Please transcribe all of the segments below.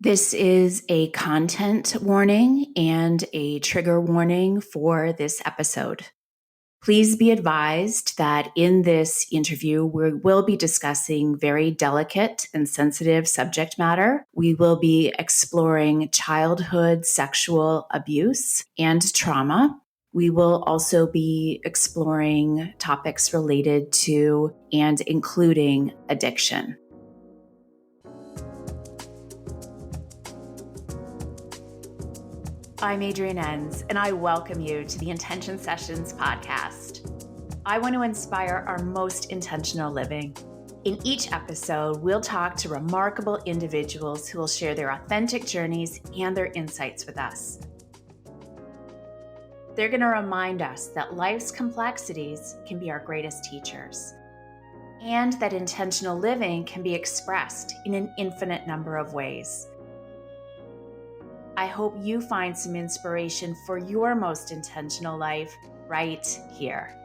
This is a content warning and a trigger warning for this episode. Please be advised that in this interview, we will be discussing very delicate and sensitive subject matter. We will be exploring childhood sexual abuse and trauma. We will also be exploring topics related to and including addiction. I'm Adrienne Enns, and I welcome you to the Intention Sessions podcast. I want to inspire our most intentional living. In each episode, we'll talk to remarkable individuals who will share their authentic journeys and their insights with us. They're going to remind us that life's complexities can be our greatest teachers, and that intentional living can be expressed in an infinite number of ways. I hope you find some inspiration for your most intentional life right here.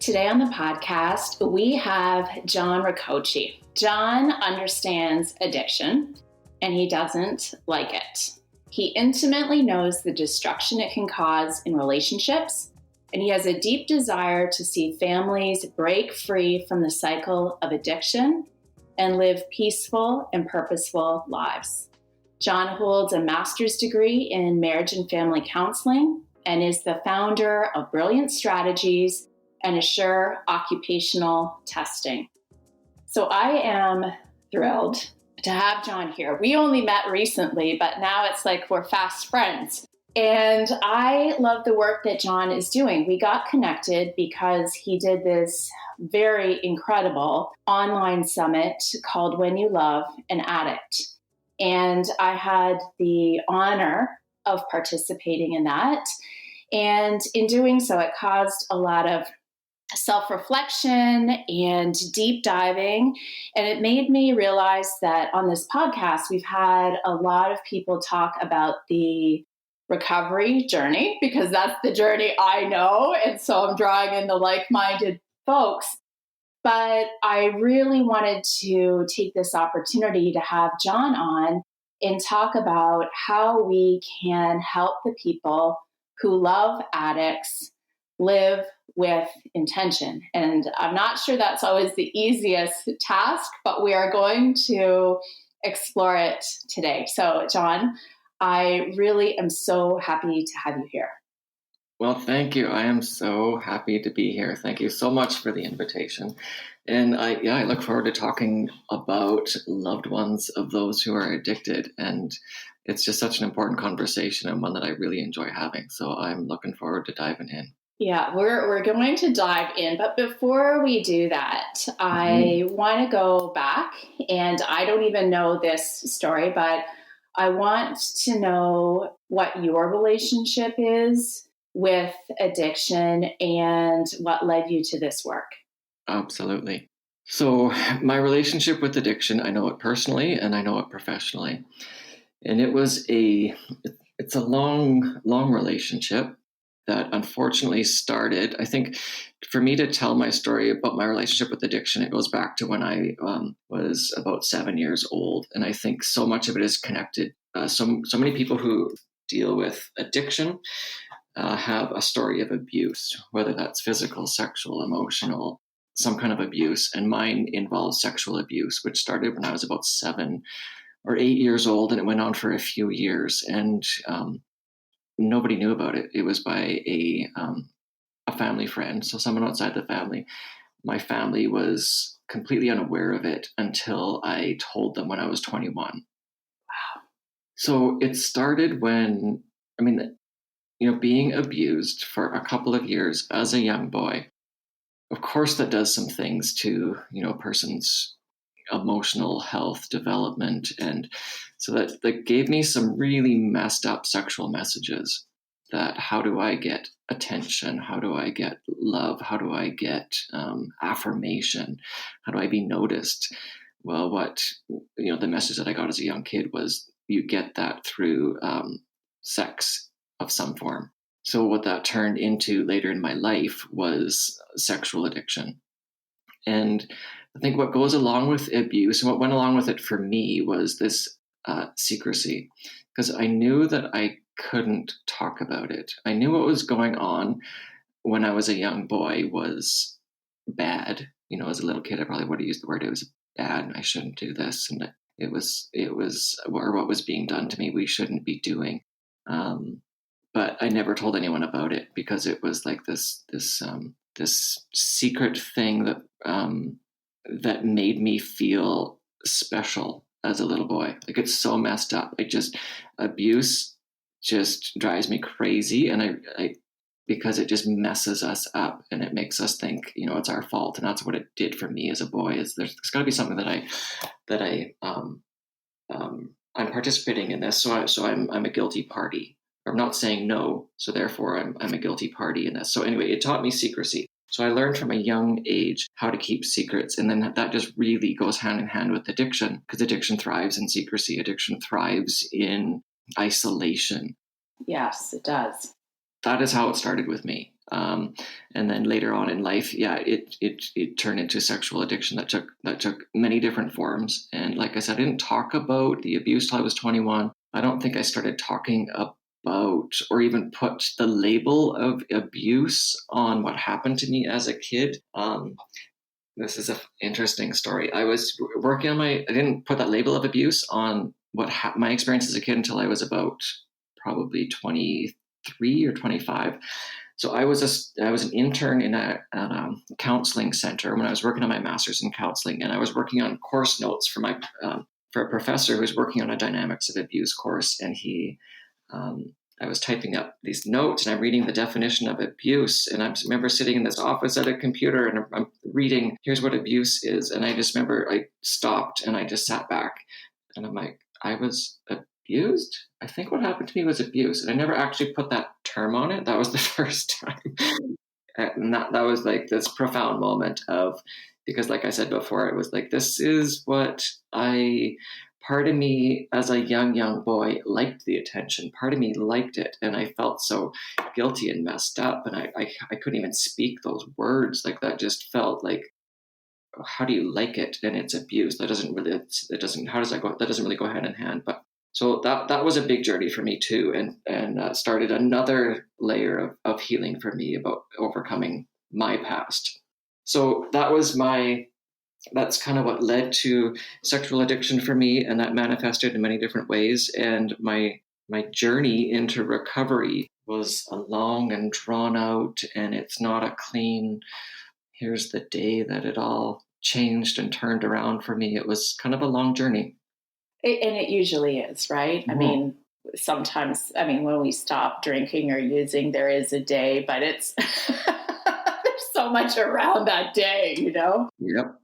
Today on the podcast, we have Jon Rokochy. Jon understands addiction, and he doesn't like it. He intimately knows the destruction it can cause in relationships, and he has a deep desire to see families break free from the cycle of addiction and live peaceful and purposeful lives. Jon holds a master's degree in marriage and family counseling and is the founder of Brilliant Strategies and Assure Occupational Testing. So I am thrilled to have Jon here. We only met recently, but now it's like we're fast friends. And I love the work that Jon is doing. We got connected because he did this very incredible online summit called When You Love an Addict. And I had the honor of participating in that. And in doing so, it caused a lot of self-reflection and deep diving. And it made me realize that on this podcast, we've had a lot of people talk about the recovery journey, because that's the journey I know. And so I'm drawing in the like-minded folks. But I really wanted to take this opportunity to have Jon on and talk about how we can help the people who love addicts live with intention. And I'm not sure that's always the easiest task, but we are going to explore it today. So, Jon, I really am so happy to have you here. Well, thank you. I am so happy to be here. Thank you so much for the invitation. And I look forward to talking about loved ones of those who are addicted. And it's just such an important conversation and one that I really enjoy having. So I'm looking forward to diving in. Yeah, we're going to dive in. But before we do that, I want to go back, and I don't even know this story, but I want to know what your relationship is with addiction and what led you to this work. Absolutely. So my relationship with addiction, I know it personally and I know it professionally. And it's a long relationship that unfortunately started. I think for me to tell my story about my relationship with addiction, it goes back to when I was about 7 years old. And I think so much of it is connected. So many people who deal with addiction have a story of abuse, whether that's physical, sexual, emotional, some kind of abuse. And mine involves sexual abuse, which started when I was about 7 or 8 years old, and it went on for a few years. And nobody knew about it. It was by a family friend, so someone outside the family. My family was completely unaware of it until I told them when I was 21. Wow. So it started when, being abused for a couple of years as a young boy, of course that does some things to, a person's emotional health development. And so that gave me some really messed up sexual messages that how do I get attention? How do I get love? How do I get affirmation? How do I be noticed? Well, the message that I got as a young kid was you get that through sex of some form. So what that turned into later in my life was sexual addiction. And I think what goes along with abuse and what went along with it for me was this secrecy, because I knew that I couldn't talk about it. I knew what was going on when I was a young boy was bad. As a little kid, I probably would have used the word it was bad and I shouldn't do this. And it was, or what was being done to me, we shouldn't be doing. But I never told anyone about it because it was like this secret thing that made me feel special as a little boy. Like, it's so messed up. Abuse just drives me crazy, and I because it just messes us up and it makes us think, it's our fault. And that's what it did for me as a boy. Is there's got to be something I'm participating in this, so I'm a guilty party. I'm not saying no, so therefore I'm a guilty party in this. So anyway, it taught me secrecy. So I learned from a young age how to keep secrets, and then that just really goes hand in hand with addiction, because addiction thrives in secrecy. Addiction thrives in isolation. Yes, it does. That is how it started with me. And then later on in life, it turned into sexual addiction that took many different forms. And like I said, I didn't talk about the abuse till I was 21. I don't think I started talking about or even put the label of abuse on what happened to me as a kid. This is an interesting story. I was working on I didn't put that label of abuse on my experience as a kid until I was about probably 23 or 25. So I was an intern in a counseling center when I was working on my master's in counseling, and I was working on course notes for for a professor who was working on a dynamics of abuse course, and I was typing up these notes and I'm reading the definition of abuse. And I remember sitting in this office at a computer and I'm reading, here's what abuse is. And I just remember I stopped and I just sat back and I'm like, I was abused? I think what happened to me was abuse. And I never actually put that term on it. That was the first time. And that was like this profound moment because like I said before, it was like, this is what part of me as a young boy liked the attention. Part of me liked it. And I felt so guilty and messed up. And I couldn't even speak those words. Like, that just felt like, how do you like it? And it's abuse. That doesn't really go hand in hand. But so that was a big journey for me too. And started another layer of healing for me about overcoming my past. So that's kind of what led to sexual addiction for me, and that manifested in many different ways. And my journey into recovery was a long and drawn out, and it's not a clean, here's the day that it all changed and turned around for me. It was kind of a long journey. And it usually is, right? Mm-hmm. I mean, sometimes, when we stop drinking or using, there is a day, but it's there's so much around that day, Yep.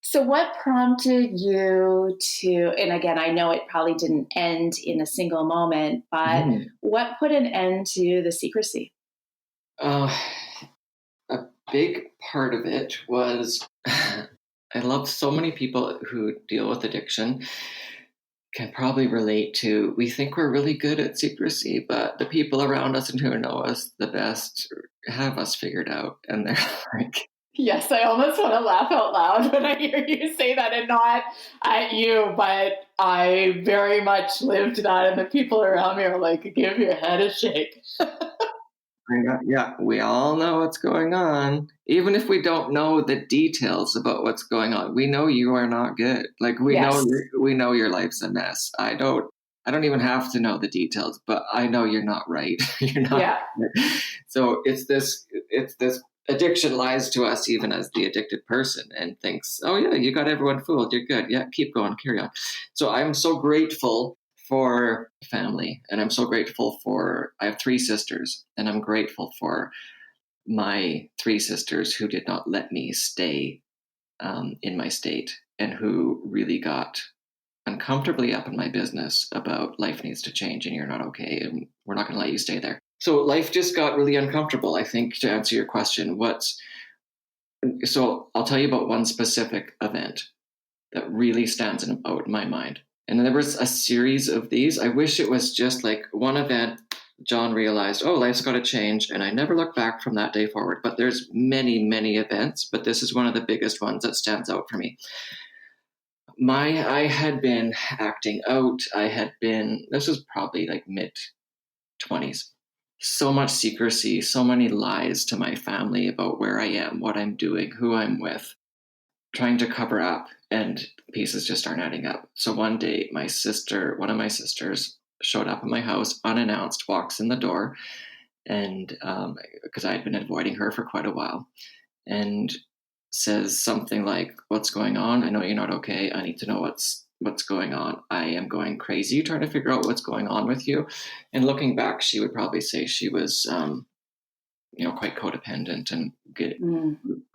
So what prompted you to, and again, I know it probably didn't end in a single moment, but what put an end to the secrecy? A big part of it was, I love so many people who deal with addiction can probably relate to, we think we're really good at secrecy, but the people around us and who know us the best have us figured out. And they're like, yes, I almost want to laugh out loud when I hear you say that, and not at you, but I very much lived that, and the people around me are like, give your head a shake. Yeah, we all know what's going on. Even if we don't know the details about what's going on, we know you are not good. Like, we know your life's a mess. I don't even have to know the details, but I know you're not right. You're not. Yeah. Right. So it's this addiction lies to us even as the addicted person and thinks, oh yeah, you got everyone fooled. You're good. Yeah, keep going, carry on. So I'm so grateful for family, and I'm so grateful I have 3 sisters, and I'm grateful for my 3 sisters who did not let me stay in my state, and who really got uncomfortably up in my business about life needs to change and you're not okay and we're not going to let you stay there. So life just got really uncomfortable, I think, to answer your question. So I'll tell you about one specific event that really stands out in my mind. And there was a series of these. I wish it was just like one event Jon realized, oh, life's got to change. And I never looked back from that day forward. But there's many, many events, but this is one of the biggest ones that stands out for me. I had been acting out. This was probably like mid 20s. So much secrecy, so many lies to my family about where I am, what I'm doing, who I'm with, trying to cover up, and pieces just aren't adding up. So one day, one of my sisters, showed up at my house unannounced, walks in the door, and because I had been avoiding her for quite a while, and says something like, "What's going on? I know you're not okay. I need to know what's going on. I am going crazy trying to figure out what's going on with you." And looking back, she would probably say she was, quite codependent and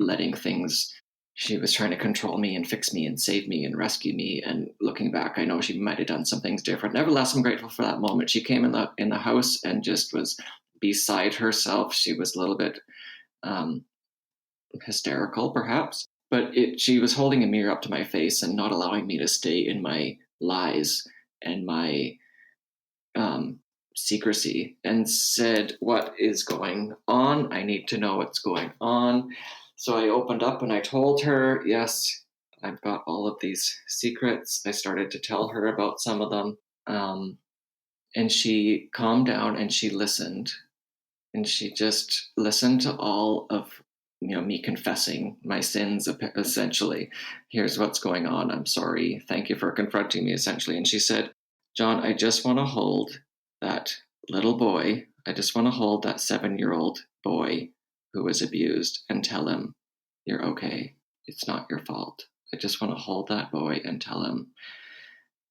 letting things. She was trying to control me and fix me and save me and rescue me. And looking back, I know she might have done some things different. Nevertheless, I'm grateful for that moment. She came in the house and just was beside herself. She was a little bit hysterical, perhaps, but she was holding a mirror up to my face and not allowing me to stay in my lies and my secrecy, and said, "What is going on? I need to know what's going on." So I opened up and I told her, yes, I've got all of these secrets. I started to tell her about some of them. And she calmed down and she listened. And she just listened to all of me confessing my sins, essentially. Here's what's going on. I'm sorry. Thank you for confronting me, essentially. And she said, "Jon, I just want to hold that little boy. I just want to hold that 7-year-old boy who was abused and tell him, you're okay. It's not your fault. I just want to hold that boy and tell him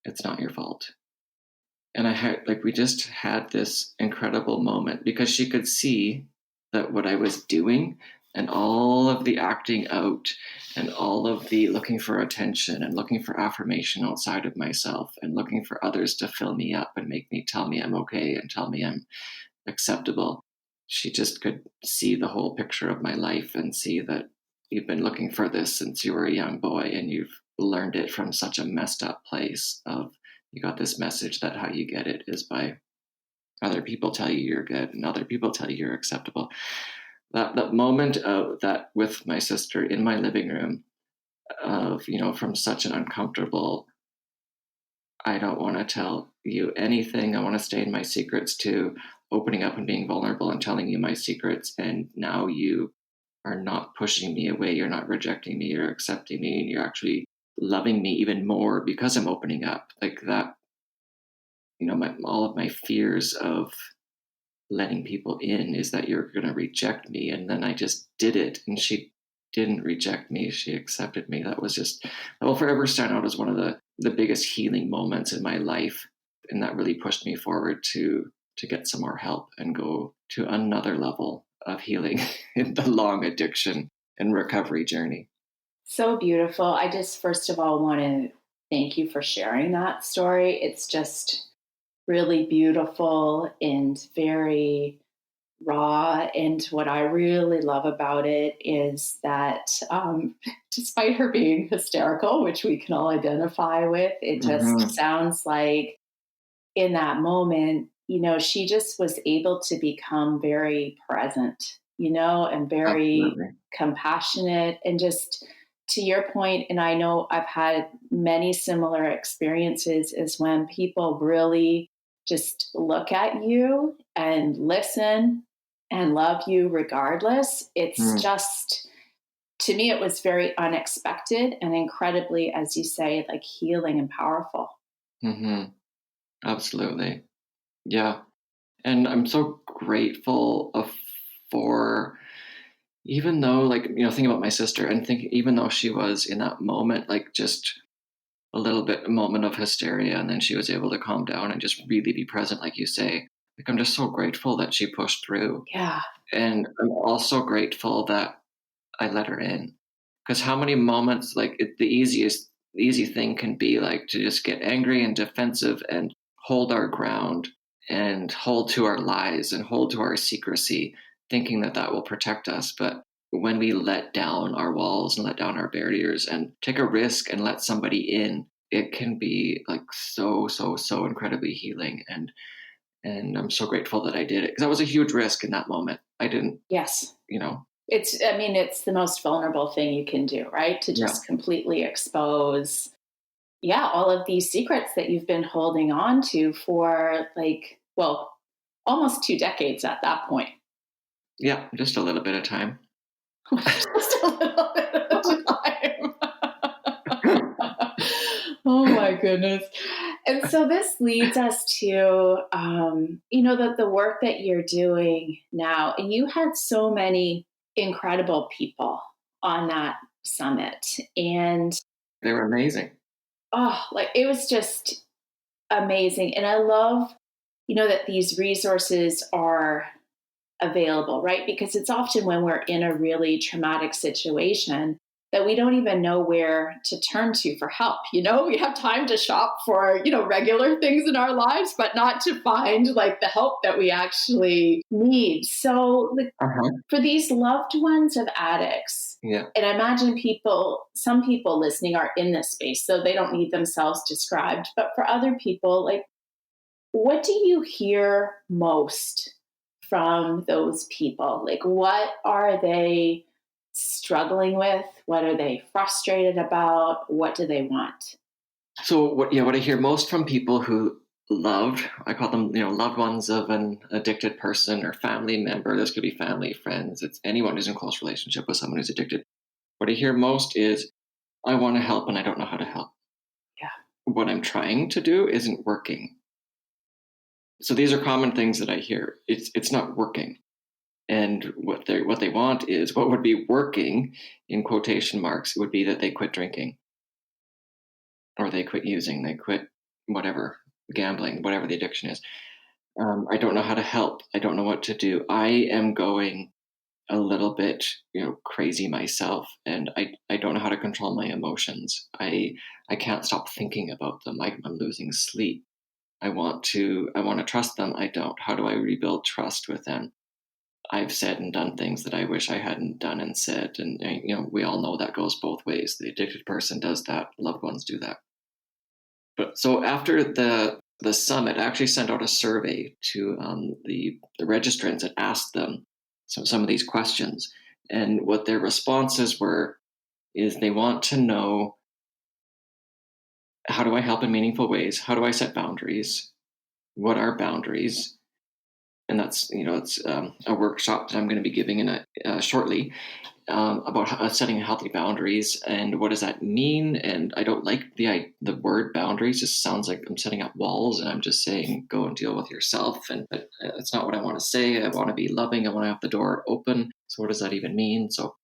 it's not your fault." And we just had this incredible moment because she could see that what I was doing and all of the acting out and all of the looking for attention and looking for affirmation outside of myself and looking for others to fill me up and make me tell me I'm okay and tell me I'm acceptable. She just could see the whole picture of my life and see that you've been looking for this since you were a young boy and you've learned it from such a messed up place of you got this message that how you get it is by other people tell you you're good and other people tell you you're acceptable. That moment of that with my sister in my living room of, from such an uncomfortable, I don't want to tell you anything, I want to stay in my secrets, to opening up and being vulnerable and telling you my secrets. And now you are not pushing me away. You're not rejecting me. You're accepting me. And you're actually loving me even more because I'm opening up. Like that, all of my fears of letting people in is that you're going to reject me. And then I just did it. And she didn't reject me. She accepted me. That will forever stand out as one of the biggest healing moments in my life. And that really pushed me forward to get some more help and go to another level of healing in the long addiction and recovery journey. So beautiful. I just, first of all, want to thank you for sharing that story. It's just really beautiful and very raw. And what I really love about it is that despite her being hysterical, which we can all identify with, it just sounds like in that moment, she just was able to become very present, and very Absolutely. compassionate. And just to your point, and I know I've had many similar experiences, is when people really just look at you and listen and love you regardless. It's just, to me, it was very unexpected and incredibly, as you say, like healing and powerful. Mm-hmm. Absolutely. Yeah. And I'm so grateful for, even though, thinking about my sister and thinking, even though she was in that moment, just a moment of hysteria, and then she was able to calm down and just really be present, like you say. I'm just so grateful that she pushed through. Yeah. And I'm also grateful that I let her in. Because how many moments, the easy thing can be to just get angry and defensive and hold our ground and hold to our lies and hold to our secrecy, thinking that will protect us. But when we let down our walls and let down our barriers and take a risk and let somebody in, it can be so incredibly healing. And I'm so grateful that I did it because that was a huge risk in that moment. I didn't, Yes. you know, It's the most vulnerable thing you can do, right? To yeah, just completely expose, all of these secrets that you've been holding on to for almost 2 decades at that point. yeah, just a little bit of time. Just a little bit of time. Oh my goodness. And so this leads us to, the work that you're doing now. And you had so many incredible people on that summit. And, They were amazing. it was just amazing. And I love, that these resources are available, right? Because it's often when we're in a really traumatic situation that we don't even know where to turn to for help. We have time to shop for, regular things in our lives, but not to find the help that we actually need. So Uh-huh. for these loved ones of addicts, Yeah. and I imagine some people listening are in this space, so they don't need themselves described. But for other people, what do you hear most from those people? What are they struggling with? What are they frustrated about? What do they want? So what I hear most from people who I call them, loved ones of an addicted person or family member. This could be family, friends. It's anyone who's in close relationship with someone who's addicted. What I hear most is, I want to help and I don't know how to help. Yeah. What I'm trying to do isn't working. So these are common things that I hear. It's not working. And what they want is, what would be working in quotation marks would be that they quit drinking, or they quit using, they quit whatever, gambling, whatever the addiction is. I don't know how to help. I don't know what to do. I am going a little bit, crazy myself, and I don't know how to control my emotions. I can't stop thinking about them. I'm losing sleep. I want to trust them. I don't. How do I rebuild trust with them? I've said and done things that I wish I hadn't done and said, and we all know that goes both ways. The addicted person does that. Loved ones do that. But so after the summit, I actually sent out a survey to the registrants and asked them some of these questions. And what their responses were is, they want to know, how do I help in meaningful ways? How do I set boundaries? What are boundaries? And that's, it's a workshop that I'm going to be giving shortly, about setting healthy boundaries and what does that mean. And I don't like the word boundaries. It sounds like I'm setting up walls and I'm just saying, go and deal with yourself. And that's not what I want to say. I want to be loving. I want to have the door open. So what does that even mean? So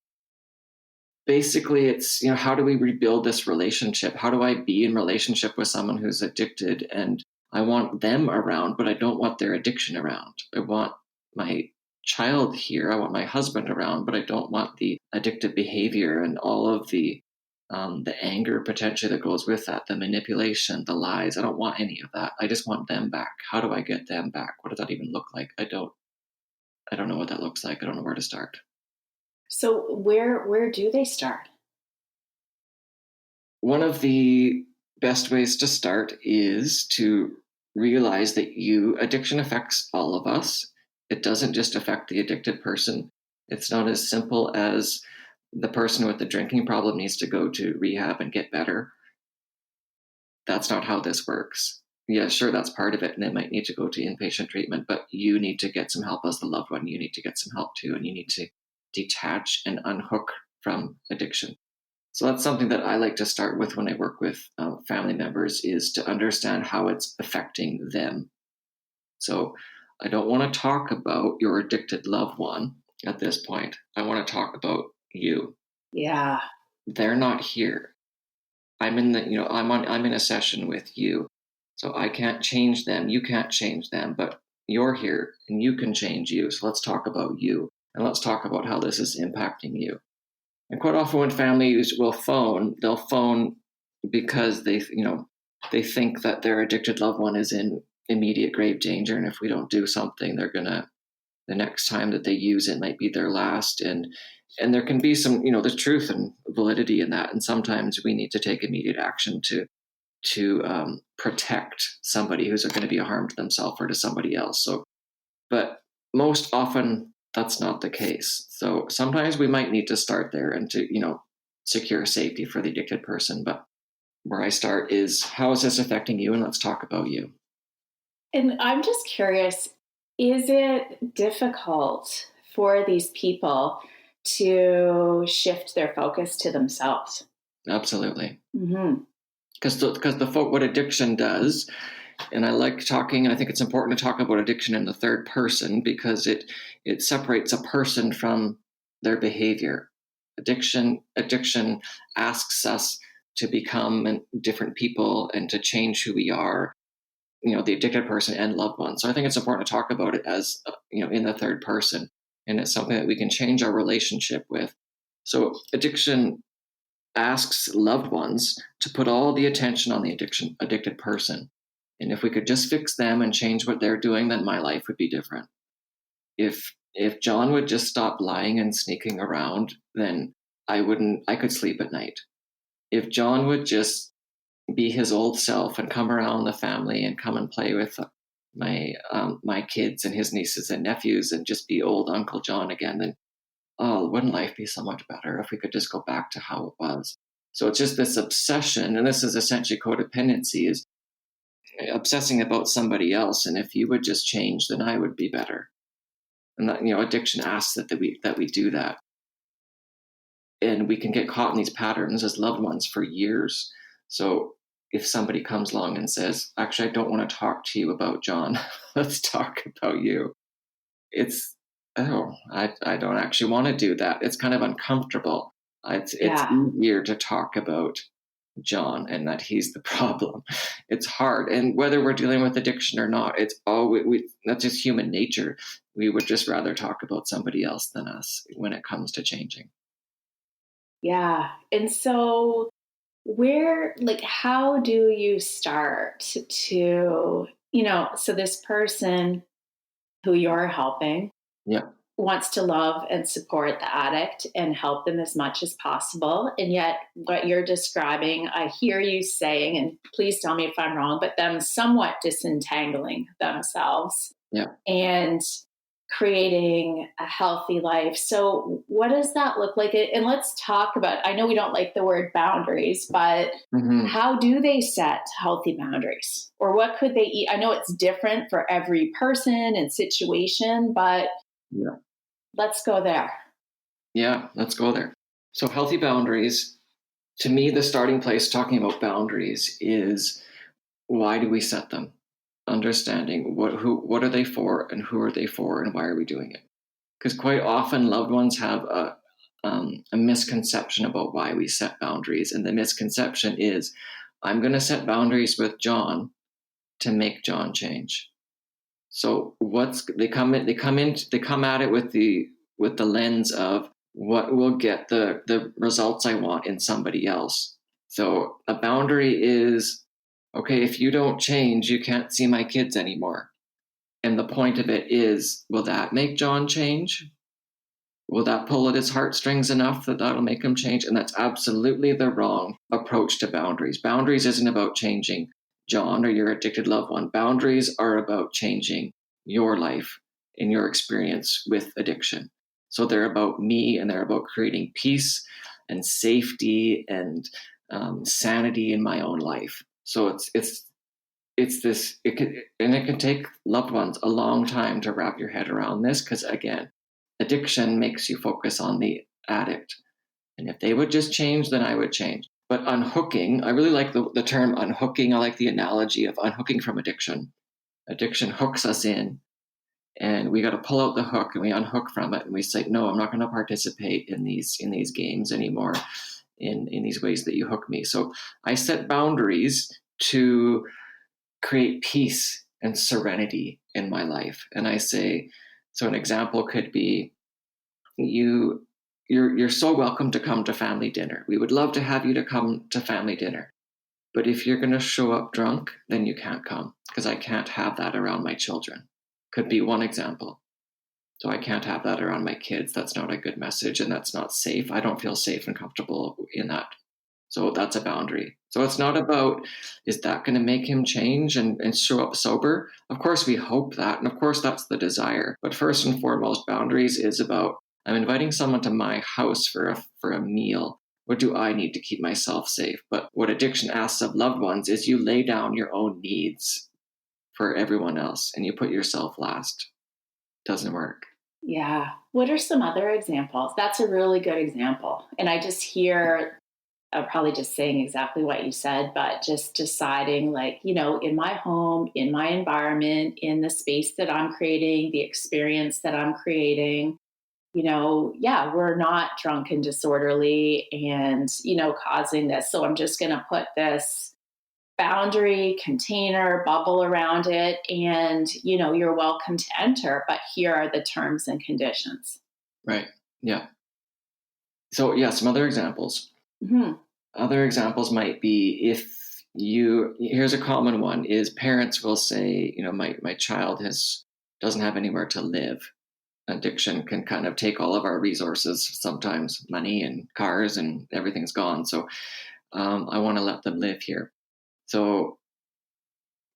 basically it's, how do we rebuild this relationship? How do I be in relationship with someone who's addicted? And I want them around, but I don't want their addiction around. I want my child here. I want my husband around, but I don't want the addictive behavior and all of the anger potentially that goes with that, the manipulation, the lies. I don't want any of that. I just want them back. How do I get them back? What does that even look like? I don't know what that looks like. I don't know where to start. So where do they start? One of the best ways to start is to realize that addiction affects all of us. It doesn't just affect the addicted person. It's not as simple as the person with the drinking problem needs to go to rehab and get better. That's not how this works. Yeah, sure, that's part of it, and they might need to go to inpatient treatment, but you need to get some help as the loved one. You need to get some help too, and you need to detach and unhook from addiction. So that's something that I like to start with when I work with family members, is to understand how it's affecting them. So I don't want to talk about your addicted loved one at this point. I want to talk about you. Yeah. They're not here. I'm in I'm in a session with you. So I can't change them. You can't change them, but you're here and you can change you. So let's talk about you, and let's talk about how this is impacting you. And quite often when families will phone, they'll phone because they think that their addicted loved one is in immediate grave danger. And if we don't do something, the next time that they use it might be their last. And there can be some, there's truth and validity in that. And sometimes we need to take immediate action to protect somebody who's going to be a harm to themselves or to somebody else. So, but most often that's not the case. So sometimes we might need to start there and to, secure safety for the addicted person. But where I start is, how is this affecting you? And let's talk about you. And I'm just curious, is it difficult for these people to shift their focus to themselves? Absolutely. Mm-hmm. Because what addiction does, and I like talking, and I think it's important to talk about addiction in the third person because it separates a person from their behavior. Addiction asks us to become different people and to change who we are, the addicted person and loved one. So I think it's important to talk about it as, in the third person. And it's something that we can change our relationship with. So addiction asks loved ones to put all the attention on the addicted person. And if we could just fix them and change what they're doing, then my life would be different. If Jon would just stop lying and sneaking around, then I could sleep at night. If Jon would just be his old self and come around the family and come and play with my kids and his nieces and nephews and just be old Uncle Jon again, then wouldn't life be so much better if we could just go back to how it was? So it's just this obsession, and this is essentially codependency, is obsessing about somebody else. And if you would just change, then I would be better. And that, addiction asks that we do that. And we can get caught in these patterns as loved ones for years. So if somebody comes along and says, actually, I don't want to talk to you about Jon, let's talk about you. It's, I don't actually want to do that. It's kind of uncomfortable. It's easier to talk about Jon and that he's the problem. It's hard. And whether we're dealing with addiction or not, it's that's just human nature. We would just rather talk about somebody else than us when it comes to changing. Yeah. And so how do you start to, so this person who you're helping wants to love and support the addict and help them as much as possible. And yet what you're describing, I hear you saying, and please tell me if I'm wrong, but them somewhat disentangling themselves and creating a healthy life. So what does that look like? And let's talk about, I know we don't like the word boundaries, but how do they set healthy boundaries? Or what could they eat? I know it's different for every person and situation, but let's go there. Yeah, let's go there. So healthy boundaries, to me, the starting place talking about boundaries is, why do we set them? Understanding what are they for and who are they for and why are we doing it? Because quite often loved ones have a misconception about why we set boundaries. And the misconception is, I'm going to set boundaries with Jon to make Jon change. So they come at it with the lens of what will get the results I want in somebody else. So a boundary is, okay, if you don't change, you can't see my kids anymore. And the point of it is, will that make Jon change? Will that pull at his heartstrings enough that that'll make him change? And that's absolutely the wrong approach to boundaries. Boundaries isn't about changing Jon or your addicted loved one. Boundaries are about changing your life and your experience with addiction. So they're about me, and they're about creating peace and safety and sanity in my own life. So it can take loved ones a long time to wrap your head around this, because again, addiction makes you focus on the addict. And if they would just change, then I would change. But unhooking, I really like the term unhooking. I like the analogy of unhooking from addiction. Addiction hooks us in, and we got to pull out the hook and we unhook from it. And we say, no, I'm not going to participate in these games anymore, in these ways that you hook me. So I set boundaries to create peace and serenity in my life. And I say, so an example could be, you're so welcome to come to family dinner. We would love to have you to come to family dinner. But if you're going to show up drunk, then you can't come, because I can't have that around my children. Could be one example. So I can't have that around my kids. That's not a good message, and that's not safe. I don't feel safe and comfortable in that So that's a boundary. So it's not about, is that going to make him change and show up sober? Of course, we hope that. And of course, that's the desire. But first and foremost, boundaries is about, I'm inviting someone to my house for a meal. What do I need to keep myself safe? But what addiction asks of loved ones is you lay down your own needs for everyone else and you put yourself last. Doesn't work. Yeah. What are some other examples? That's a really good example. And I just hear, I'm probably just saying exactly what you said, but just deciding, like, in my home, in my environment, in the space that I'm creating, the experience that I'm creating, yeah, we're not drunk and disorderly and, causing this. So I'm just going to put this boundary, container, bubble around it. And, you're welcome to enter, but here are the terms and conditions. Right. Yeah. So, yeah, some other examples. Mm-hmm. Other examples might be here's a common one is parents will say, my child doesn't have anywhere to live. Addiction can kind of take all of our resources, sometimes money and cars, and everything's gone. So I want to let them live here. So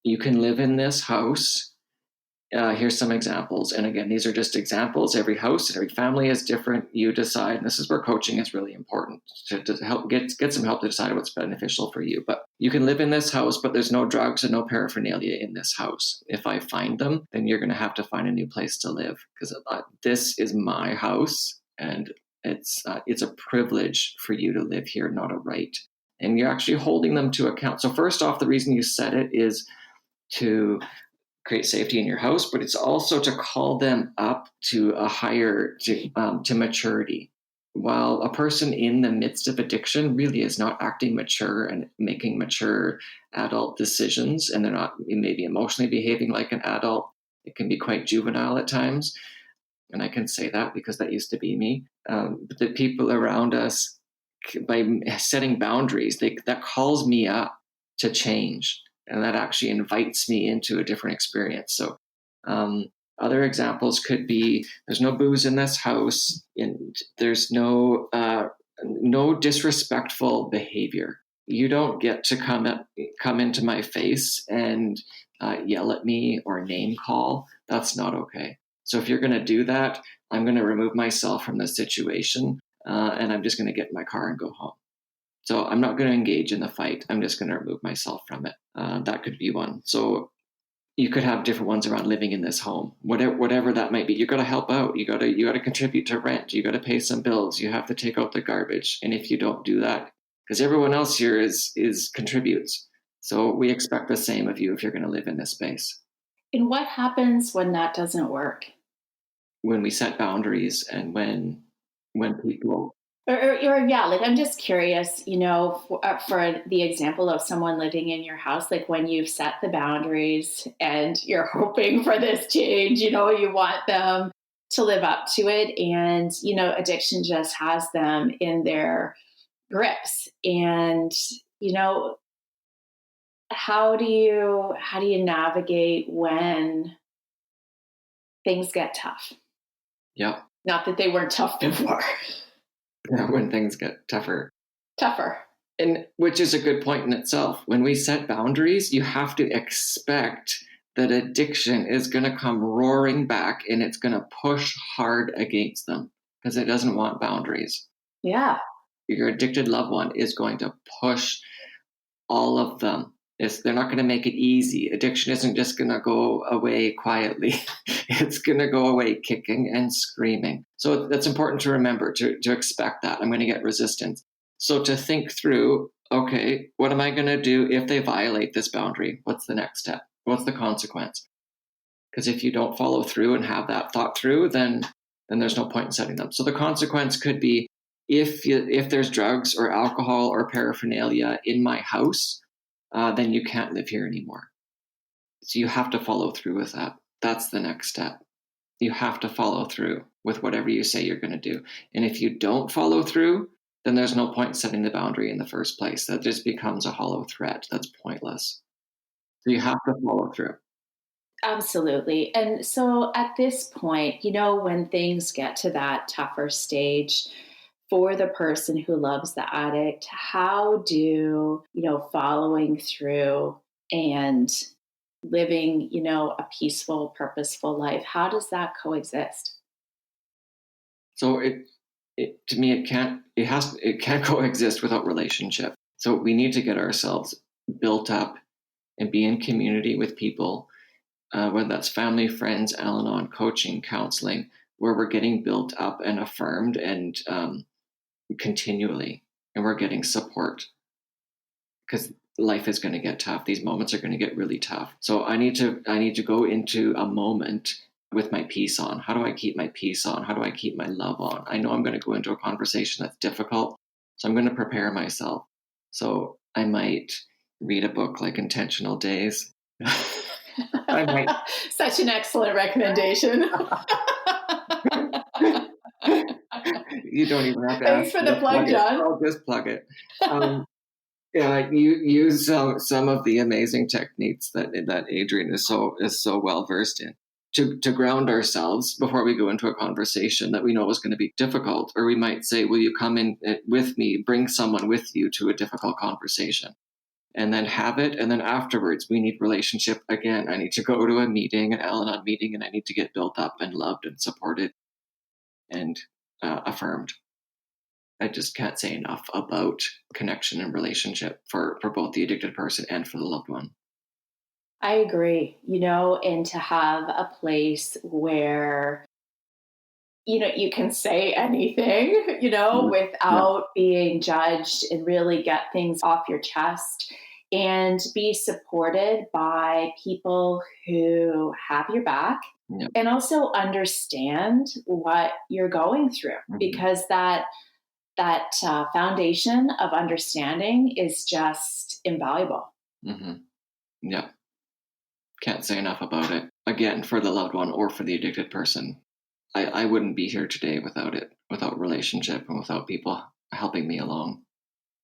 you can live in this house. Here's some examples. And again, these are just examples. Every house and every family is different. You decide. And this is where coaching is really important to help get some help to decide what's beneficial for you. But you can live in this house, but there's no drugs and no paraphernalia in this house. If I find them, then you're going to have to find a new place to live, because this is my house, and it's a privilege for you to live here, not a right. And you're actually holding them to account. So first off, the reason you set it is to create safety in your house, but it's also to call them up to a higher, to maturity. While a person in the midst of addiction really is not acting mature and making mature adult decisions, and they're not maybe emotionally behaving like an adult, it can be quite juvenile at times. And I can say that because that used to be me. But the people around us, by setting boundaries, that calls me up to change. And that actually invites me into a different experience. So other examples could be, there's no booze in this house, and there's no disrespectful behavior. You don't get to come into my face and yell at me or name call. That's not okay. So if you're going to do that, I'm going to remove myself from the situation, and I'm just going to get in my car and go home. So I'm not going to engage in the fight. I'm just going to remove myself from it. That could be one. So you could have different ones around living in this home, whatever that might be. You got to help out. You got to contribute to rent. You got to pay some bills. You have to take out the garbage. And if you don't do that, because everyone else here is contributes, so we expect the same of you if you're going to live in this space. And what happens when that doesn't work? When we set boundaries, and when people. Or yeah, like, I'm just curious, for the example of someone living in your house, like when you've set the boundaries and you're hoping for this change, you want them to live up to it. And, addiction just has them in their grips. And, how do you navigate when things get tough? Yeah. Not that they weren't tough before. When things get tougher. And which is a good point in itself. When we set boundaries, you have to expect that addiction is going to come roaring back, and it's going to push hard against them because it doesn't want boundaries. Yeah. Your addicted loved one is going to push all of them. They're not going to make it easy. Addiction isn't just going to go away quietly. It's going to go away kicking and screaming. So that's important to remember, to expect that. I'm going to get resistance. So to think through, okay, what am I going to do if they violate this boundary? What's the next step? What's the consequence? Because if you don't follow through and have that thought through, then there's no point in setting them. So the consequence could be, if there's drugs or alcohol or paraphernalia in my house, then you can't live here anymore. So you have to follow through with that. That's the next step. You have to follow through with whatever you say you're going to do. And if you don't follow through, then there's no point in setting the boundary in the first place. That just becomes a hollow threat. That's pointless. So you have to follow through. Absolutely. And so at this point, when things get to that tougher stage, for the person who loves the addict, how do, following through and living, a peaceful, purposeful life, how does that coexist? So to me, it can't coexist without relationship. So we need to get ourselves built up and be in community with people, whether that's family, friends, Al-Anon, coaching, counseling, where we're getting built up and affirmed and continually, and we're getting support, because life is going to get tough. These moments are going to get really tough. So I need to go into a moment with my peace on. How do I keep my peace on? How do I keep my love on? I know I'm going to go into a conversation that's difficult, so I'm going to prepare myself. So I might read a book like Intentional Days. I might. Such an excellent recommendation. You don't even have to Thanks ask for the plug, John. I'll just plug it. You use some of the amazing techniques that Adrian is so well versed in to ground ourselves before we go into a conversation that we know is going to be difficult. Or we might say, "Will you come in with me? Bring someone with you to a difficult conversation." And then have it. And then afterwards, we need relationship again. I need to go to a meeting, an Al-Anon meeting, and I need to get built up and loved and supported and affirmed. I just can't say enough about connection and relationship for both the addicted person and for the loved one. I agree, and to have a place where, you can say anything, without being judged, and really get things off your chest and be supported by people who have your back. Yep. And also understand what you're going through, because that foundation of understanding is just invaluable. Yeah. Can't say enough about it. Again, for the loved one or for the addicted person. I wouldn't be here today without it, without relationship and without people helping me along.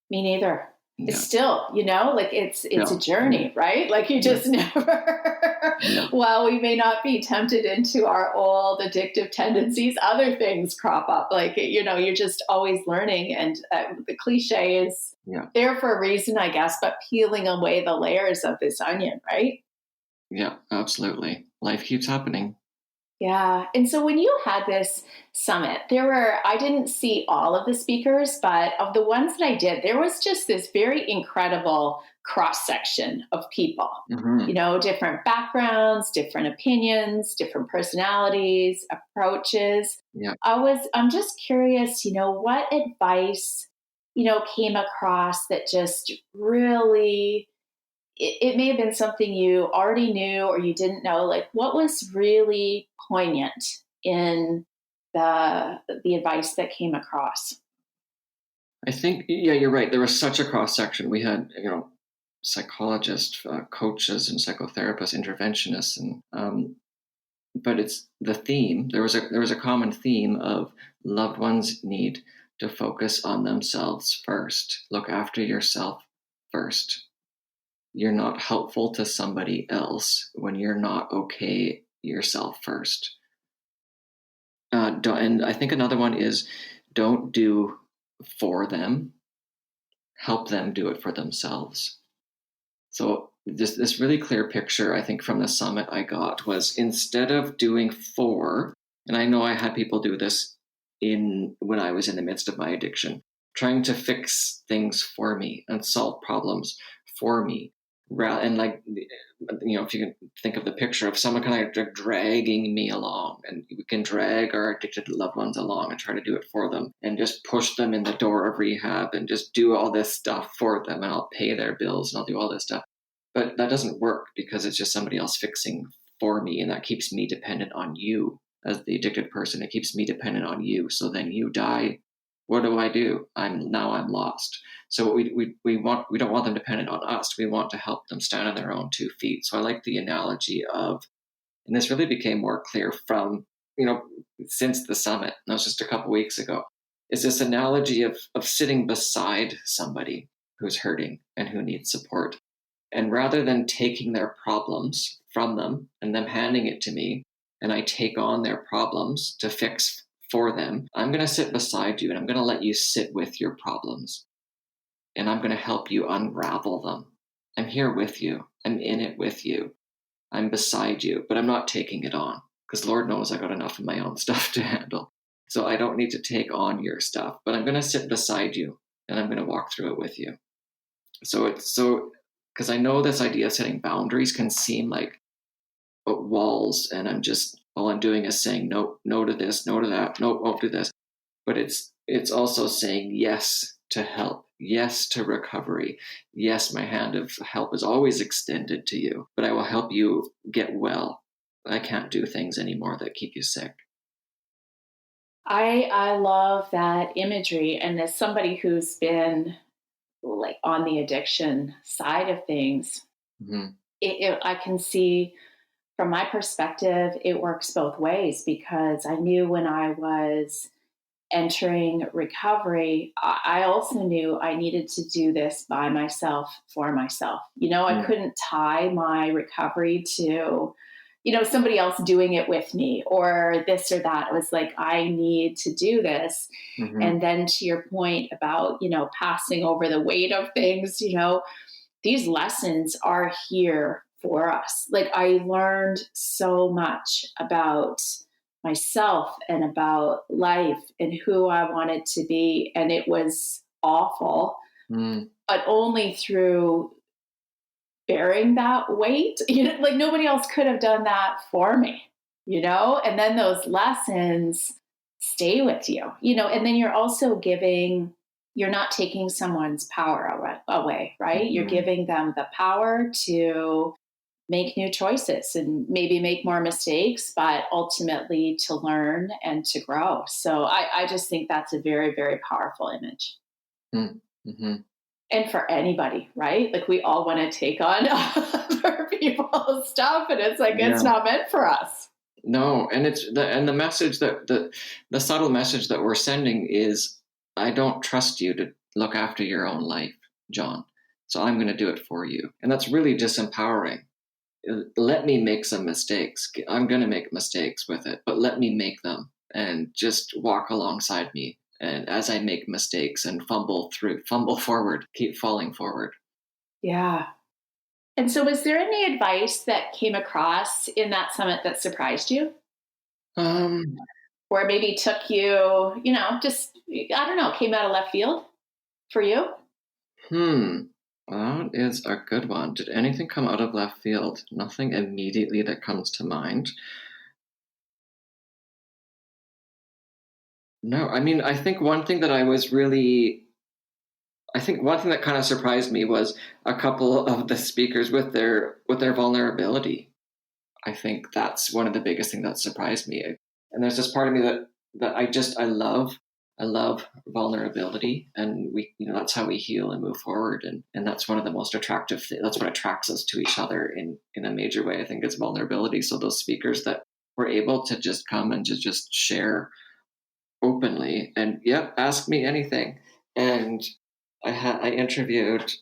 Me neither. Yeah. It's still, it's a journey, right? Like you just never, while we may not be tempted into our old addictive tendencies, other things crop up. Like, you're just always learning. And the cliche is there for a reason, I guess, but peeling away the layers of this onion, right? Yeah, absolutely. Life keeps happening. Yeah. And so when you had this summit, I didn't see all of the speakers, but of the ones that I did, there was just this very incredible cross section of people, different backgrounds, different opinions, different personalities, approaches. Yeah. I'm just curious, what advice, came across that just really, it may have been something you already knew or you didn't know. Like, what was really poignant in the advice that came across? I think, you're right. There was such a cross section. We had, psychologists, coaches, and psychotherapists, interventionists, and but it's the theme. There was a common theme of loved ones need to focus on themselves first. Look after yourself first. You're not helpful to somebody else when you're not okay yourself first. And I think another one is, don't do for them, help them do it for themselves. So this really clear picture, I think, from the summit I got was, instead of doing for, and I know I had people do this when I was in the midst of my addiction, trying to fix things for me and solve problems for me. And if you can think of the picture of someone kind of dragging me along, and we can drag our addicted loved ones along and try to do it for them and just push them in the door of rehab and just do all this stuff for them, and I'll pay their bills and I'll do all this stuff. But that doesn't work, because it's just somebody else fixing for me, and that keeps me dependent on you as the addicted person. It keeps me dependent on you. So then you die. What do? I'm lost. So we don't want them dependent on us. We want to help them stand on their own 2 feet. So I like the analogy of, and this really became more clear from, since the summit, that was just a couple weeks ago, is this analogy of sitting beside somebody who's hurting and who needs support. And rather than taking their problems from them and them handing it to me, and I take on their problems to fix for them. I'm going to sit beside you and I'm going to let you sit with your problems. And I'm going to help you unravel them. I'm here with you. I'm in it with you. I'm beside you, but I'm not taking it on because Lord knows I got enough of my own stuff to handle. So I don't need to take on your stuff, but I'm going to sit beside you and I'm going to walk through it with you. So it's so, because I know this idea of setting boundaries can seem like walls, and all I'm doing is saying no, no to this, no to that, no, won't do this. But it's also saying yes to help, yes to recovery. Yes, my hand of help is always extended to you, but I will help you get well. I can't do things anymore that keep you sick. I love that imagery. And as somebody who's been like on the addiction side of things, Mm-hmm. I can see from my perspective, it works both ways, because I knew when I was entering recovery, I also knew I needed to do this by myself, for myself. I couldn't tie my recovery to, somebody else doing it with me or this or that. It was like, I need to do this. Mm-hmm. And then to your point about, passing over the weight of things, these lessons are here for us. Like, I learned so much about myself and about life and who I wanted to be. And it was awful, but only through bearing that weight. Like nobody else could have done that for me, and then those lessons stay with you, and then you're also you're not taking someone's power away, right? Mm-hmm. You're giving them the power to make new choices and maybe make more mistakes, but ultimately to learn and to grow. So I just think that's a very, very powerful image. Mm-hmm. And for anybody, right? Like we all want to take on other people's stuff, and it's like, it's not meant for us. No, and the message that the subtle message that we're sending is, I don't trust you to look after your own life, Jon. So I'm going to do it for you. And that's really disempowering. Let me make some mistakes. I'm going to make mistakes with it, but let me make them and just walk alongside me. And as I make mistakes and fumble forward, keep falling forward. Yeah. And so was there any advice that came across in that summit that surprised you? Or maybe took you, just, I don't know, came out of left field for you? That is a good one. Did anything come out of left field? Nothing immediately that comes to mind. No, I mean, I think one thing that kind of surprised me was a couple of the speakers with their vulnerability. I think that's one of the biggest things that surprised me. And there's this part of me that I love vulnerability, and that's how we heal and move forward. And that's one of the most attractive things. That's what attracts us to each other in a major way. I think it's vulnerability. So those speakers that were able to just come and to just share openly and ask me anything. And I interviewed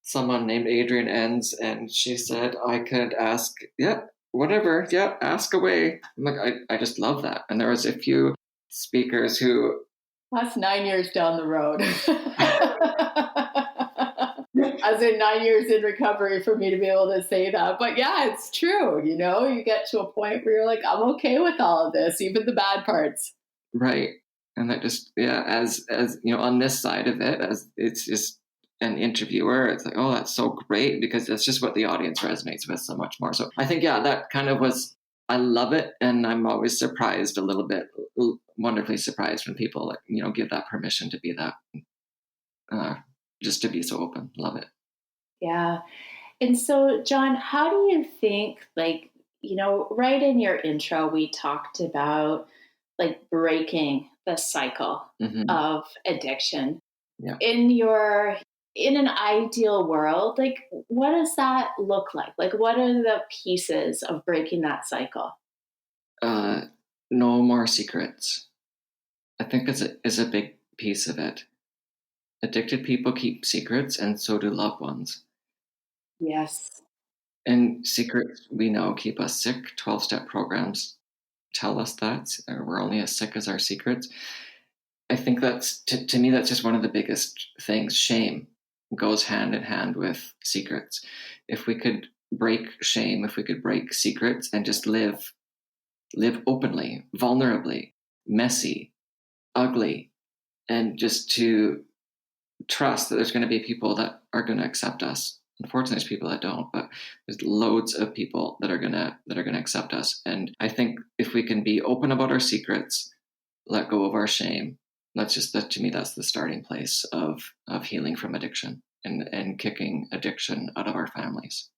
someone named Adrienne Enns, and she said I could ask, whatever, ask away. I'm like, I just love that. And there was a few speakers who... That's 9 years down the road. As in 9 years in recovery for me to be able to say that. But yeah, it's true. You get to a point where you're like, I'm okay with all of this, even the bad parts. Right. And that just, as on this side of it, as it's just an interviewer, it's like, oh, that's so great, because that's just what the audience resonates with so much more. So I think, that kind of was, I love it. And I'm always surprised a little bit, wonderfully surprised when people, give that permission to be that, just to be so open. Love it. Yeah. And so, Jon, how do you think, right in your intro, we talked about breaking the cycle of addiction. Yeah. In an ideal world, what does that look like? What are the pieces of breaking that cycle? No more secrets. I think is a big piece of it. Addicted people keep secrets, and so do loved ones. Yes. And secrets, we know, keep us sick. 12-step programs tell us that we're only as sick as our secrets. I think that's, to me, that's just one of the biggest things. Shame goes hand in hand with secrets. If we could break shame, if we could break secrets and just live openly, vulnerably, messy, ugly, and just to trust that there's going to be people that are going to accept us. Unfortunately, there's people that don't, but there's loads of people that are gonna accept us. And I think if we can be open about our secrets, let go of our shame, to me, that's the starting place of healing from addiction and kicking addiction out of our families.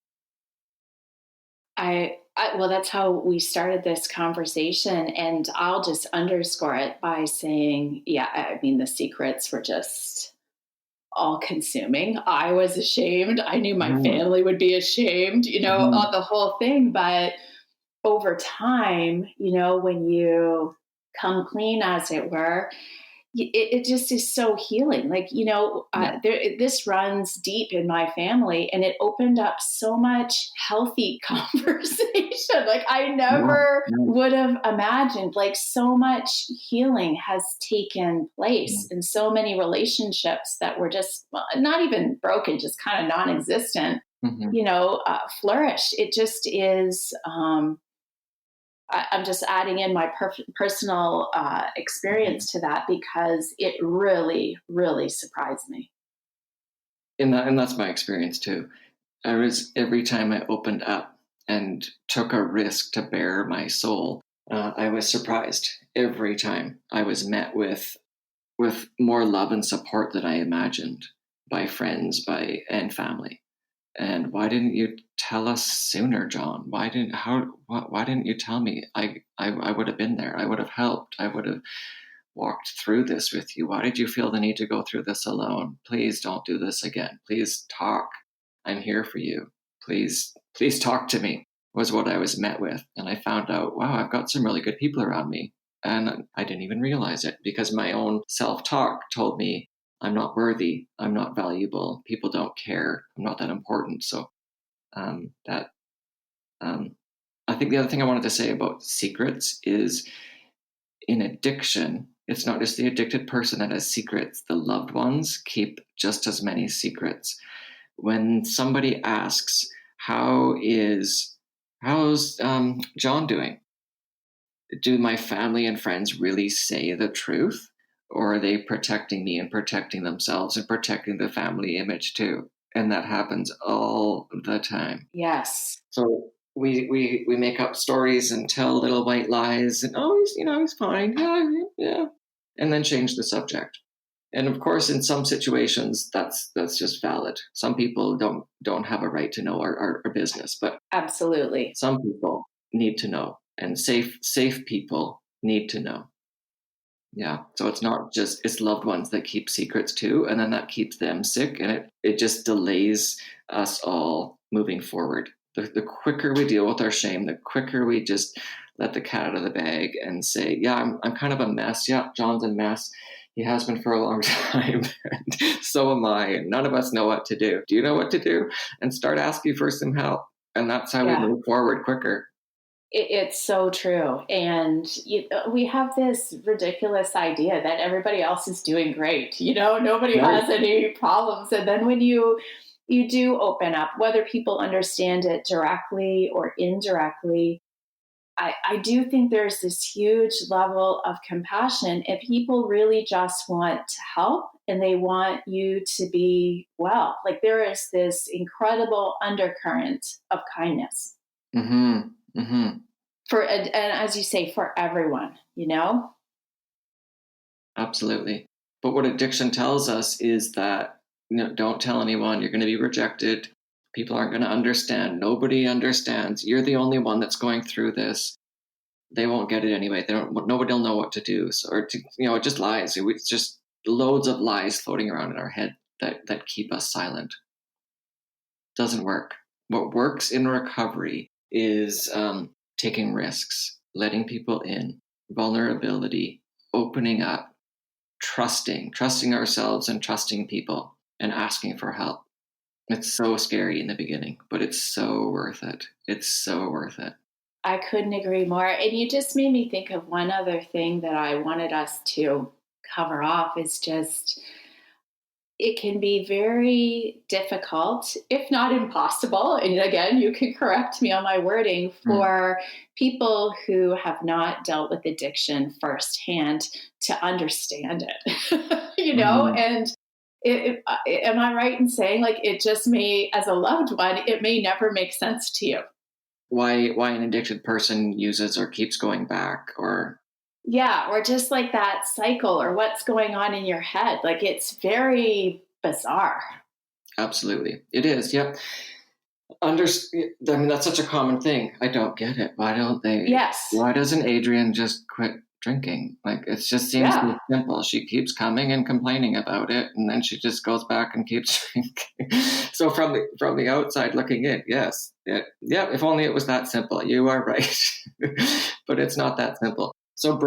Well, that's how we started this conversation, and I'll just underscore it by saying, yeah, I mean, the secrets were just all consuming. I was ashamed. I knew my family would be ashamed, on the whole thing. But over time, when you come clean, as it were, it just is so healing. Like, this runs deep in my family, and it opened up so much healthy conversation. Like, I never would have imagined, like, so much healing has taken place in so many relationships that were just not even broken, just kind of non-existent, flourished. It just is, I'm just adding in my personal experience to that, because it really, really surprised me. And that's my experience too. Every time I opened up and took a risk to bare my soul, I was surprised. Every time I was met with more love and support than I imagined by friends, and family. And why didn't you tell us sooner, Jon? Why didn't you tell me? I would have been there. I would have helped. I would have walked through this with you. Why did you feel the need to go through this alone? Please don't do this again. Please talk. I'm here for you. Please talk to me, was what I was met with. And I found out, wow, I've got some really good people around me. And I didn't even realize it, because my own self-talk told me I'm not worthy, I'm not valuable, people don't care, I'm not that important. So I think the other thing I wanted to say about secrets is, in addiction, it's not just the addicted person that has secrets. The loved ones keep just as many secrets. When somebody asks, how's Jon doing? Do my family and friends really say the truth? Or are they protecting me and protecting themselves and protecting the family image too? And that happens all the time. Yes. So we make up stories and tell little white lies, and he's fine, yeah, and then change the subject. And of course, in some situations, that's just valid. Some people don't have a right to know our business, but absolutely, some people need to know, and safe people need to know. Yeah. So it's not just, it's loved ones that keep secrets too. And then that keeps them sick, and it just delays us all moving forward. The quicker we deal with our shame, the quicker we just let the cat out of the bag and say, yeah, I'm kind of a mess. Yeah, Jon's a mess. He has been for a long time. And so am I. And none of us know what to do. Do you know what to do? And start asking for some help. And that's how we move forward quicker. It's so true. And we have this ridiculous idea that everybody else is doing great. Nobody has any problems. And then when you do open up, whether people understand it directly or indirectly, I do think there's this huge level of compassion, and people really just want to help, and they want you to be well. Like, there is this incredible undercurrent of kindness. Mm-hmm. Mm-hmm. And as you say, for everyone, Absolutely. But what addiction tells us is that, don't tell anyone, you're going to be rejected. People aren't going to understand. Nobody understands. You're the only one that's going through this. They won't get it anyway. Nobody will know what to do. It just lies. It's just loads of lies floating around in our head that keep us silent. Doesn't work. What works in recovery is taking risks, letting people in, vulnerability, opening up, trusting ourselves and trusting people, and asking for help. It's so scary in the beginning, but it's so worth it. It's so worth it. I couldn't agree more. And you just made me think of one other thing that I wanted us to cover off is just it can be very difficult, if not impossible. And again, you can correct me on my wording Mm. for people who have not dealt with addiction firsthand to understand it, Mhm. and am I right in saying like it just may, as a loved one, it may never make sense to you? Why an addicted person uses or keeps going back or Yeah, or just like that cycle or what's going on in your head. Like it's very bizarre. absolutely. It is. Yep. Under, I mean, that's such a common thing. I don't get it. Why don't they? Yes. Why doesn't Adrian just quit drinking? Like, it just seems Yeah. so simple. She keeps coming and complaining about it, and then she just goes back and keeps drinking. So from the outside looking in, yes, yeah. If only it was that simple. You are right, but it's not that simple. So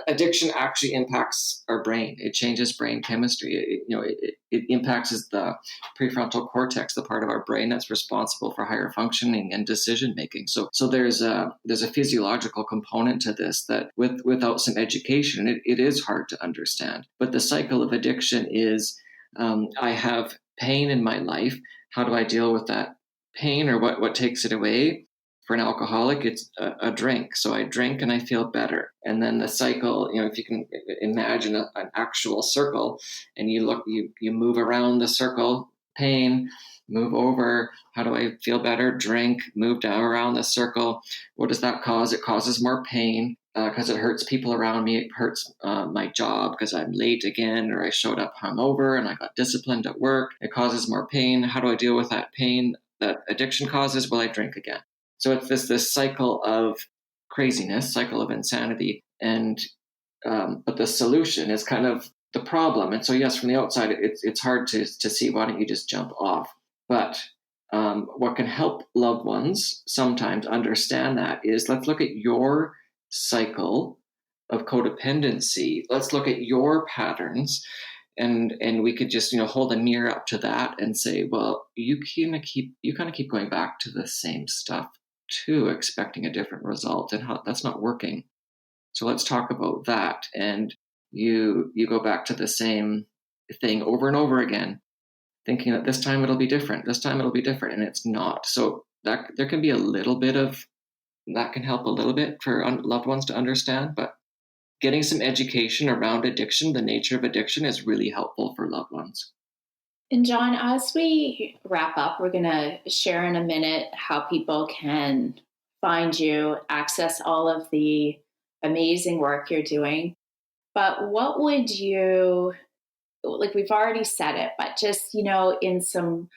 addiction actually impacts our brain. It changes brain chemistry. It impacts the prefrontal cortex, the part of our brain that's responsible for higher functioning and decision making. So there's a physiological component to this that without some education, it is hard to understand. But the cycle of addiction is I have pain in my life. How do I deal with that pain, or what takes it away? For an alcoholic, it's a drink. So I drink and I feel better. And then the cycle, if you can imagine an actual circle and you move around the circle, pain, move over. How do I feel better? Drink, move down around the circle. What does that cause? It causes more pain because it hurts people around me. It hurts my job because I'm late again, or I showed up hungover and I got disciplined at work. It causes more pain. How do I deal with that pain that addiction causes? Well, I drink again. So it's this cycle of craziness, cycle of insanity, and but the solution is kind of the problem. And so, yes, from the outside, it's hard to see. Why don't you just jump off? But what can help loved ones sometimes understand that is, let's look at your cycle of codependency. Let's look at your patterns, and we could just hold a mirror up to that and say, well, you kind of keep going back to the same stuff too, expecting a different result, and how that's not working. So let's talk about that. And you go back to the same thing over and over again, thinking that this time it'll be different. This time it'll be different, and it's not. So that there can be a little bit of that can help a little bit for loved ones to understand. But getting some education around addiction, the nature of addiction, is really helpful for loved ones. And John, as we wrap up, we're going to share in a minute how people can find you, access all of the amazing work you're doing. But what would you, like we've already said it, but just, in some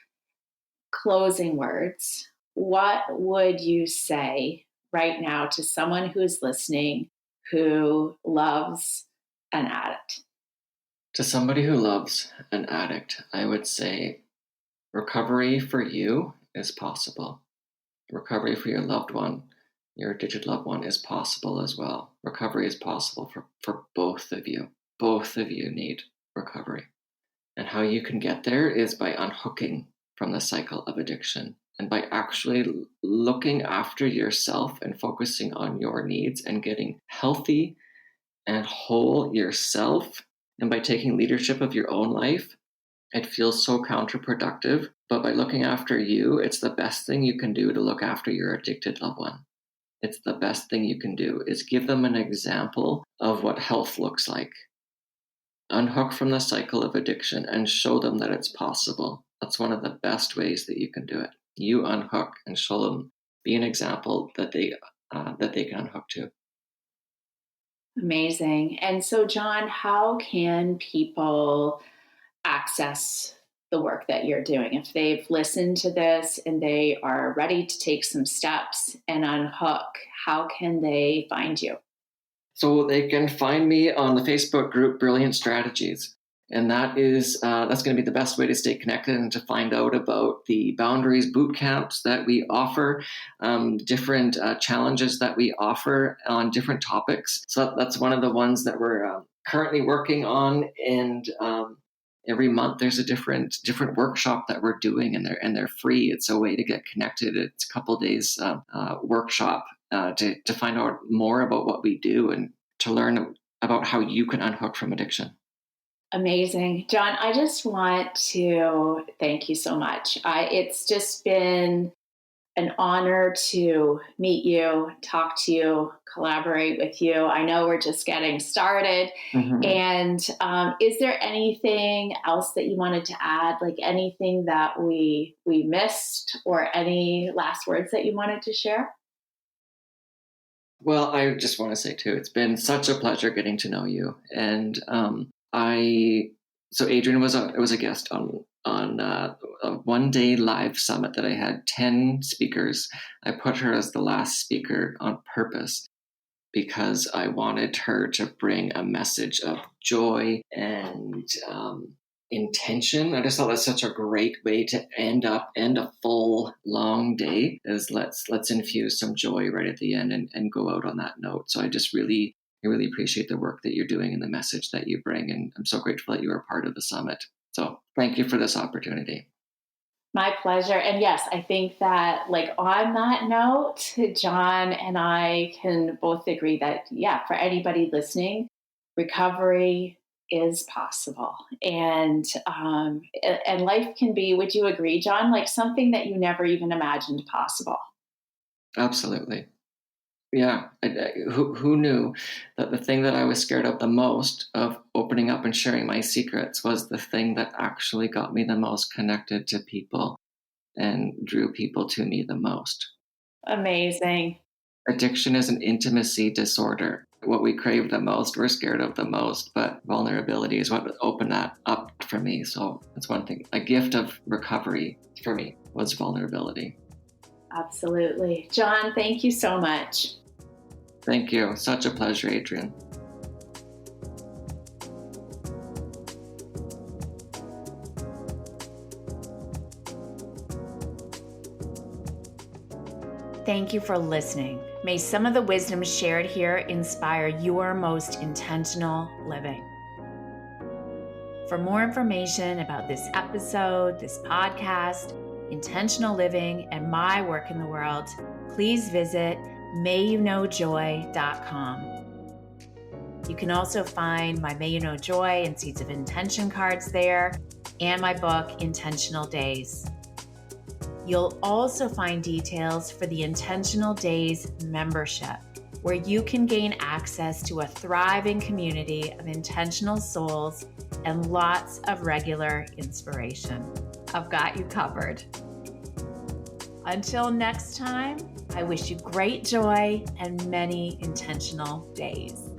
closing words, what would you say right now to someone who's listening who loves an addict? To somebody who loves an addict, I would say recovery for you is possible. Recovery for your loved one, your addicted loved one, is possible as well. Recovery is possible for both of you. Both of you need recovery. And how you can get there is by unhooking from the cycle of addiction and by actually looking after yourself and focusing on your needs and getting healthy and whole yourself. And by taking leadership of your own life, it feels so counterproductive, but by looking after you, it's the best thing you can do to look after your addicted loved one. It's the best thing you can do is give them an example of what health looks like. Unhook from the cycle of addiction and show them that it's possible. That's one of the best ways that you can do it. You unhook and show them, be an example that they can unhook to. Amazing. And so, John, how can people access the work that you're doing? If they've listened to this and they are ready to take some steps and unhook, how can they find you? So they can find me on the Facebook group Brilliant Strategies. And that's going to be the best way to stay connected and to find out about the boundaries boot camps that we offer, different challenges that we offer on different topics. So that's one of the ones that we're currently working on. And every month there's a different workshop that we're doing, and they're free. It's a way to get connected. It's a couple days workshop. to find out more about what we do and to learn about how you can unhook from addiction. Amazing. Jon, I just want to thank you so much. It's just been an honor to meet you, talk to you, collaborate with you. I know we're just getting started. Mm-hmm. And is there anything else that you wanted to add, like anything that we missed, or any last words that you wanted to share? Well, I just want to say too, it's been such a pleasure getting to know you. And so Adrian was a guest on a one-day live summit that I had 10 speakers. I put her as the last speaker on purpose because I wanted her to bring a message of joy and intention. I just thought that's such a great way to end a full long day. Is let's infuse some joy right at the end and go out on that note. So I really appreciate the work that you're doing and the message that you bring, and I'm so grateful that you are part of the summit. So thank you for this opportunity. My pleasure. And yes, I think that, like, on that note, Jon and I can both agree that, yeah, for anybody listening, recovery is possible. And life can be, would you agree, Jon, like something that you never even imagined possible? Absolutely. Yeah. Who knew that the thing that I was scared of the most, of opening up and sharing my secrets, was the thing that actually got me the most connected to people and drew people to me the most. Amazing. Addiction is an intimacy disorder. What we crave the most, we're scared of the most, but vulnerability is what opened that up for me. So that's one thing. A gift of recovery for me was vulnerability. Absolutely. Jon, thank you so much. Thank you. Such a pleasure, Adrian. Thank you for listening. May some of the wisdom shared here inspire your most intentional living. For more information about this episode, this podcast, intentional living, and my work in the world, please visit mayyouknowjoy.com. You can also find my May You Know Joy and Seeds of Intention cards there, and my book, Intentional Days. You'll also find details for the Intentional Days membership, where you can gain access to a thriving community of intentional souls and lots of regular inspiration. I've got you covered. Until next time, I wish you great joy and many intentional days.